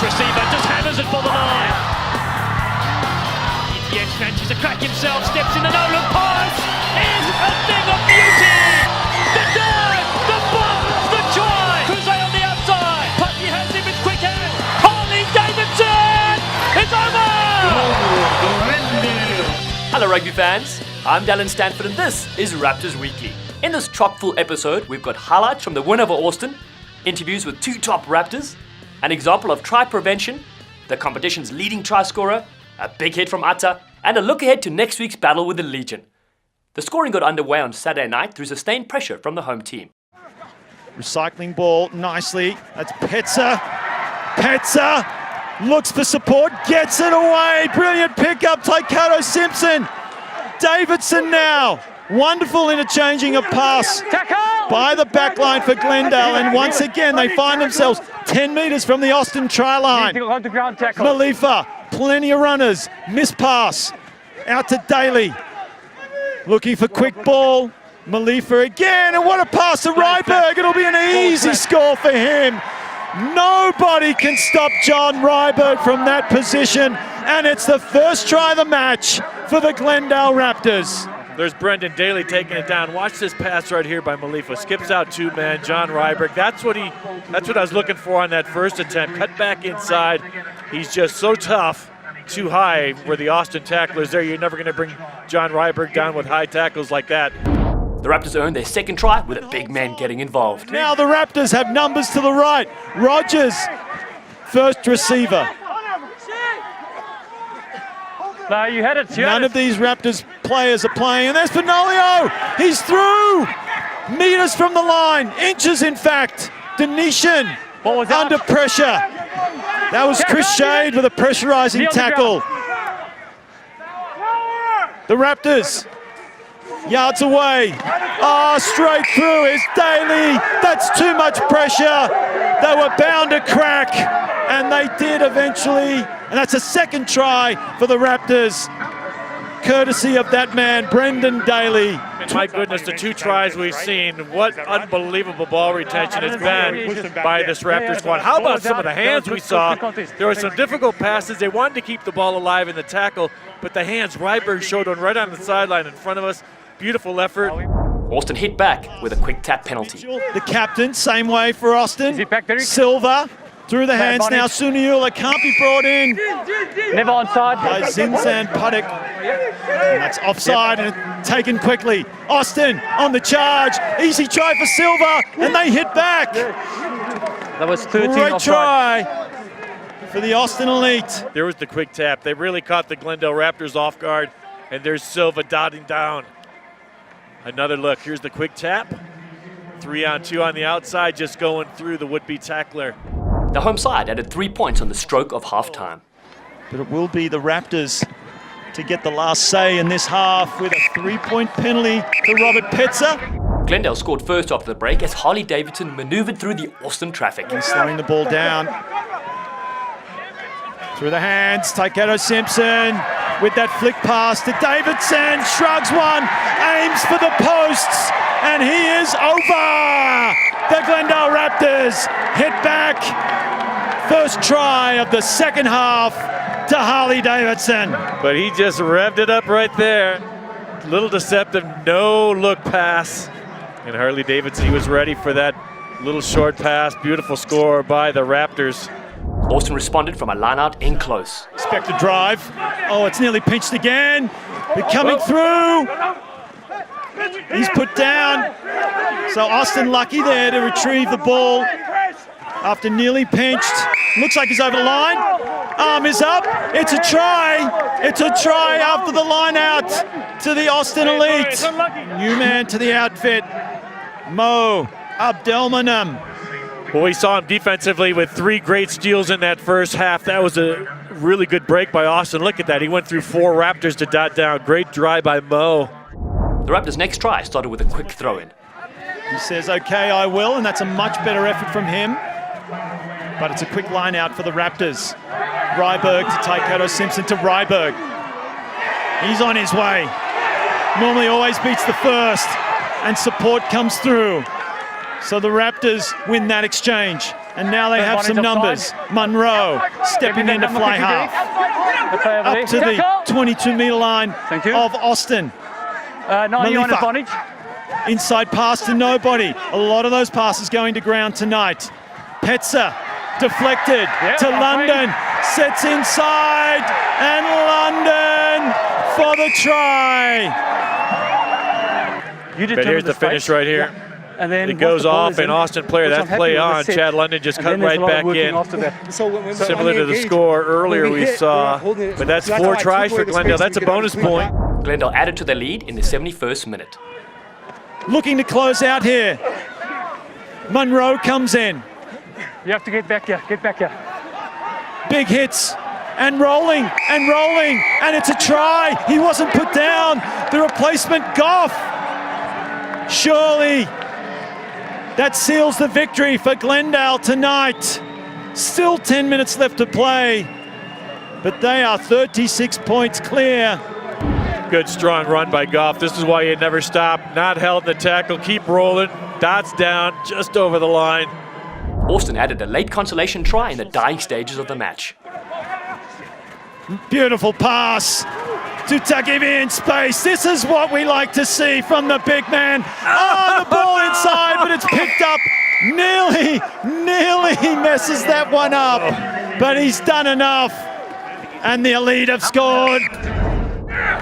receiver just hammers it for the line. Yes, fancies a crack himself, steps in the no-look pass. Is a thing of beauty. The dive, the bomb, the try. Cruzay on the outside. Putney has him with quick hand. Harley Davidson. It's over. Hello rugby fans, I'm Dallen Stanford and this is Raptors Weekly. In this chock-full episode, we've got highlights from the win over Austin, interviews with two top Raptors, an example of try prevention, the competition's leading try scorer, a big hit from Atta, and a look ahead to next week's battle with the Legion. The scoring got underway on Saturday night through sustained pressure from the home team. Recycling ball nicely. That's Petzer. Petzer looks for support, gets it away. Brilliant pickup, Taikato Simpson. Davidson now. Wonderful interchanging of pass by the back line for Glendale. And once again, they find themselves 10 metres from the Austin try line. Malifa, plenty of runners. Miss pass. Out to Daly. Looking for quick ball. Malifa again. And what a pass to Ryberg. It'll be an easy score for him. Nobody can stop John Ryberg from that position, and it's the first try of the match for the Glendale Raptors. There's Brendan Daly taking it down. Watch this pass right here by Malifa. Skips out two-man, John Ryberg. That's what I was looking for on that first attempt. Cut back inside. He's just so tough, too high where the Austin tacklers there. You're never going to bring John Ryberg down with high tackles like that. The Raptors earned their second try with a big man getting involved. Now the Raptors have numbers to the right. Rogers, first receiver. No, you had it. None of these Raptors players are playing. And there's Fenolio. He's through. Meters from the line. Inches, in fact. Denisian under pressure. That was Chris Shade with a pressurizing tackle. The Raptors. Yards away. Straight through is Daly. That's too much pressure. They were bound to crack, and they did eventually. And that's a second try for the Raptors, courtesy of that man, Brendan Daly. My goodness, the two tries we've seen. What unbelievable ball retention it's been by this Raptors squad. How about some of the hands we saw? There were some difficult passes. They wanted to keep the ball alive in the tackle, but the hands Ryberg showed one right on the sideline in front of us. Beautiful effort. Austin hit back with a quick tap penalty. The captain, same way for Austin. Silva through the hands now. Suniula can't be brought in. Never onside. By Zinzan Puddock. And that's offside and taken quickly. Austin on the charge. Easy try for Silva, and they hit back. That was 13 Great offside. try for the Austin Elite. There was the quick tap. They really caught the Glendale Raptors off guard, and there's Silva dotting down. Another look. Here's the quick tap. 3-on-2 on the outside, just going through the would-be tackler. The home side added 3 points on the stroke of halftime. But it will be the Raptors to get the last say in this half with a 3-point penalty to Robert Petzer. Glendale scored first after the break as Harley Davidson maneuvered through the Austin traffic. He's slowing the ball down. Through the hands, Taikato Simpson with that flick pass to Davidson. Shrugs one, aims for the posts, and he is over. The Glendale Raptors hit back. First try of the second half to Harley Davidson. But he just revved it up right there. Little deceptive, no look pass. And Harley Davidson, he was ready for that little short pass. Beautiful score by the Raptors. Austin responded from a line-out in close. Expect a drive. Oh, it's nearly pinched again. They're coming through. He's put down. So Austin lucky there to retrieve the ball after nearly pinched. Looks like he's over the line. Arm is up. It's a try. It's a try after the line out to the Austin Elite. New man to the outfit. Mo Abdelmanam. Well, we saw him defensively with 3 great steals in that first half. That was a really good break by Austin. Look at that. He went through 4 Raptors to dot down. Great drive by Mo. The Raptors' next try started with a quick throw-in. He says, okay, I will, and that's a much better effort from him. But it's a quick line out for the Raptors. Ryberg to Taikato Simpson to Ryberg. He's on his way. Normally always beats the first, and support comes through. So the Raptors win that exchange. And now they have some numbers. Monroe stepping in to fly half. Up to the 22-metre line of Austin. 91 advantage. Inside pass to nobody. A lot of those passes going to ground tonight. Petzer deflected to London. Sets inside. And London for the try. But here's the finish right here. Yeah. And then it goes off, and Austin player, that's play on. Chad London just cut right back in. Similar to the score earlier we saw. But that's 4 tries for Glendale. That's a bonus point. Glendale added to their lead in the 71st minute. Looking to close out here. Monroe comes in. You have to get back here. Get back here. Big hits. And rolling, and it's a try. He wasn't put down. The replacement, Goff. Surely that seals the victory for Glendale tonight. Still 10 minutes left to play, but they are 36 points clear. Good strong run by Goff. This is why you never stop. Not held in the tackle, keep rolling. Dots down, just over the line. Austin added a late consolation try in the dying stages of the match. Beautiful pass to tuck him in space. This is what we like to see from the big man. Oh, the ball inside, but it's picked up. Nearly messes that one up. But he's done enough. And the Elite have scored.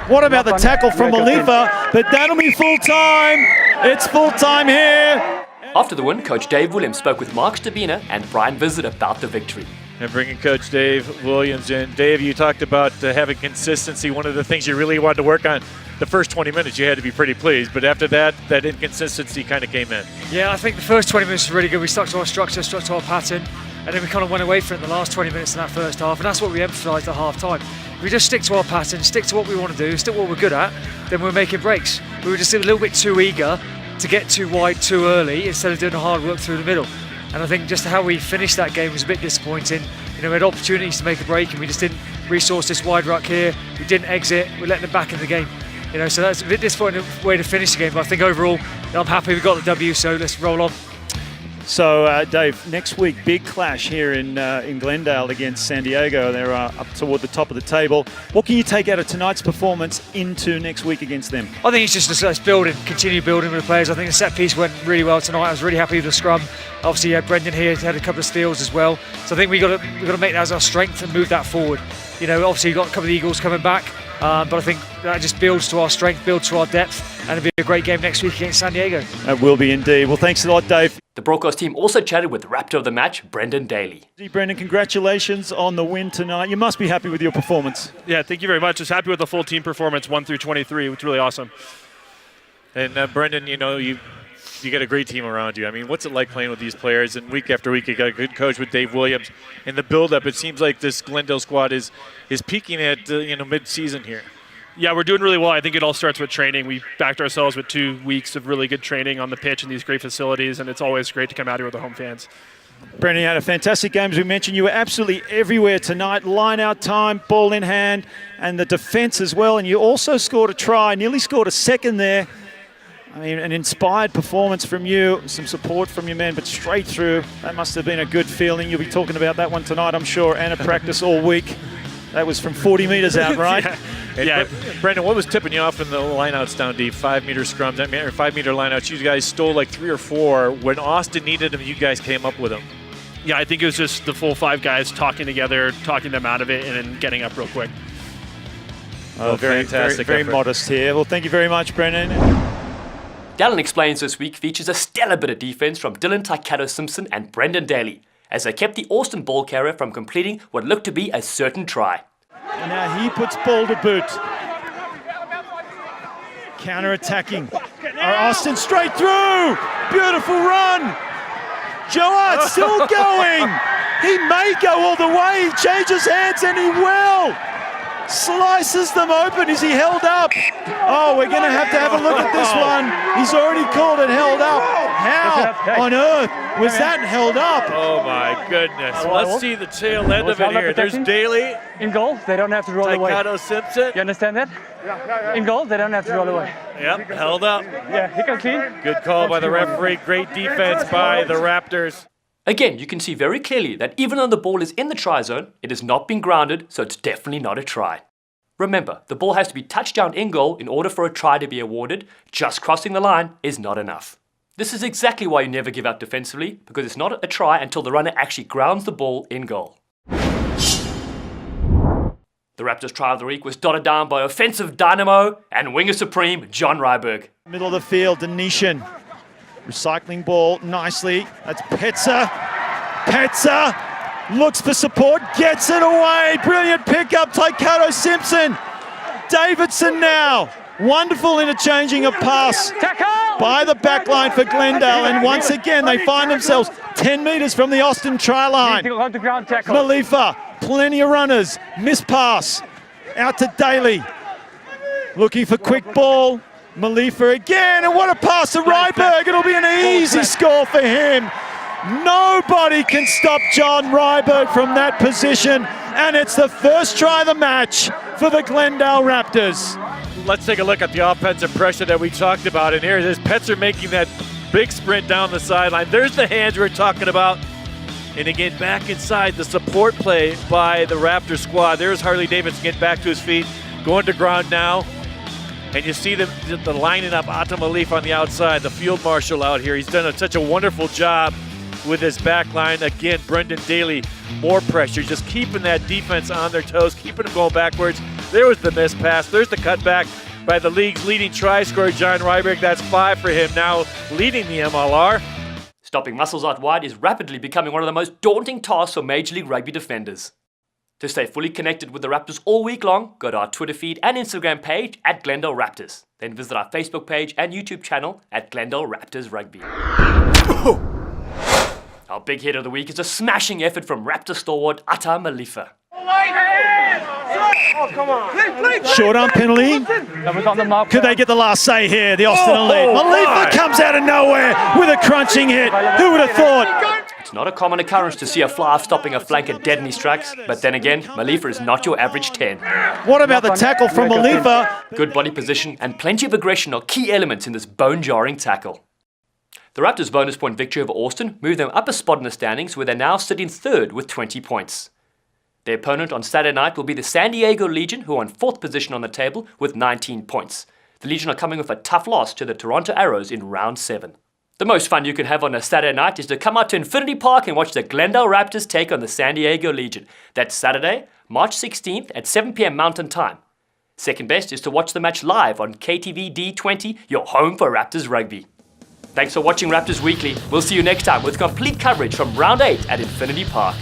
What about the tackle from Malifa? But that'll be full time. It's full time here. After the win, Coach Dave Williams spoke with Mark Stabina and Brian Visit about the victory. And bringing Coach Dave Williams in. Dave, you talked about having consistency. One of the things you really wanted to work on, the first 20 minutes you had to be pretty pleased, but after that, that inconsistency kind of came in. Yeah, I think the first 20 minutes was really good. We stuck to our structure, stuck to our pattern, and then we kind of went away from it in the last 20 minutes in that first half, and that's what we emphasised at half time. If we just stick to our pattern, stick to what we want to do, stick to what we're good at, then we're making breaks. We were just a little bit too eager to get too wide too early instead of doing the hard work through the middle. And I think just how we finished that game was a bit disappointing. You know, we had opportunities to make a break and we just didn't resource this wide ruck here. We didn't exit, we're letting them back in the game. You know, so that's a bit disappointing way to finish the game, but I think overall, I'm happy we got the W, so let's roll on. So, Dave, next week, big clash here in Glendale against San Diego. They're up toward the top of the table. What can you take out of tonight's performance into next week against them? I think it's just us building, continue building with the players. I think the set piece went really well tonight. I was really happy with the scrum. Obviously, Brendan here had a couple of steals as well. So I think we got to make that as our strength and move that forward. You know, obviously you've got a couple of Eagles coming back, but I think that just builds to our strength, builds to our depth, and it'll be a great game next week against San Diego. It will be indeed. Well, thanks a lot, Dave. The broadcast team also chatted with Raptor of the match, Brendan Daly. Brendan, congratulations on the win tonight. You must be happy with your performance. Yeah, thank you very much. Just happy with the full team performance, 1 through 23. It's really awesome. And Brendan, you know, you got a great team around you. I mean, what's it like playing with these players? And week after week, you got a good coach with Dave Williams. In the build-up, it seems like this Glendale squad is peaking at mid-season here. Yeah, we're doing really well. I think it all starts with training. We backed ourselves with 2 weeks of really good training on the pitch in these great facilities, and it's always great to come out here with the home fans. Brendan, you had a fantastic game. As we mentioned, you were absolutely everywhere tonight. Line-out time, ball in hand, and the defence as well. And you also scored a try, nearly scored a second there. I mean, an inspired performance from you, some support from your men, but straight through. That must have been a good feeling. You'll be talking about that one tonight, I'm sure, and a practice all week. That was from 40 metres out, right? Yeah. Brendan, what was tipping you off in the lineouts down deep? 5-meter scrums, or 5-meter lineouts. You guys stole like 3 or 4. When Austin needed them, you guys came up with them. Yeah, I think it was just the full 5 guys talking together, talking them out of it, and then getting up real quick. Oh, fantastic. Very modest here. Well, thank you very much, Brendan. Dallen Explains this week features a stellar bit of defense from Dylan Taikato Simpson and Brendan Daly, as they kept the Austin ball carrier from completing what looked to be a certain try. And now he puts ball to boot. Counter-attacking. Austin straight through. Beautiful run. Joart still going. He may go all the way. He changes hands and he will. Slices them open. Is he held up? Oh, we're going to have a look at this one. He's already called it held up. How on earth was that held up? Oh my goodness. Let's see the tail end of it here. There's Daley, In goal, they don't have to roll away. Taikato Simpson. You understand that? In goal, they don't have to roll away. Yep, held up. Yeah, he can clean. Good call by the referee. Great defense by the Raptors. Again, you can see very clearly that even though the ball is in the try zone, it has not been grounded, so it's definitely not a try. Remember, the ball has to be touched down in goal in order for a try to be awarded. Just crossing the line is not enough. This is exactly why you never give up defensively, because it's not a try until the runner actually grounds the ball in goal. The Raptors' try of the week was dotted down by offensive dynamo and winger supreme John Ryberg. Middle of the field, Denishan. Recycling ball nicely. That's Petzer. Petzer looks for support, gets it away. Brilliant pickup, Taikato Simpson. Davidson now. Wonderful interchanging of pass by the back line for Glendale. And once again, they find themselves 10 metres from the Austin try line. Malifa, plenty of runners. Miss pass. Out to Daley. Looking for quick ball. Malifa again, and what a pass to Ryberg. It'll be an easy score for him. Nobody can stop John Ryberg from that position, and it's the first try of the match for the Glendale Raptors. Let's take a look at the offensive pressure that we talked about, and here it is. Petzer making that big sprint down the sideline. There's the hands we're talking about. And again, back inside, the support play by the Raptors squad. There's Harley Davidson getting back to his feet, going to ground now. And you see the lining up Atam Alif on the outside, the field marshal out here. He's done such a wonderful job with his back line. Again, Brendan Daly, more pressure, just keeping that defense on their toes, keeping them going backwards. There was the missed pass. There's the cutback by the league's leading try scorer, John Ryberg. That's 5 for him, now leading the MLR. Stopping muscles out wide is rapidly becoming one of the most daunting tasks for Major League Rugby defenders. To stay fully connected with the Raptors all week long, go to our Twitter feed and Instagram page at Glendale Raptors. Then visit our Facebook page and YouTube channel at Glendale Raptors Rugby. Our big hit of the week is a smashing effort from Raptor stalwart Ata Malifa. Short arm penalty. That was on the mark. Could they get the last say here, the Austin Elite? Malifa comes out of nowhere with a crunching hit. Who would have thought? It's not a common occurrence to see a fly stopping a flanker dead in his tracks, but then again, Malifa is not your average 10. What about the tackle from Malifa? Good body position and plenty of aggression are key elements in this bone-jarring tackle. The Raptors' bonus point victory over Austin moved them up a spot in the standings, where they're now sitting third with 20 points. Their opponent on Saturday night will be the San Diego Legion, who are in 4th position on the table with 19 points. The Legion are coming with a tough loss to the Toronto Arrows in round 7. The most fun you can have on a Saturday night is to come out to Infinity Park and watch the Glendale Raptors take on the San Diego Legion. That's Saturday, March 16th at 7 p.m. Mountain Time. Second best is to watch the match live on KTV D20, your home for Raptors Rugby. Thanks for watching Raptors Weekly. We'll see you next time with complete coverage from round 8 at Infinity Park.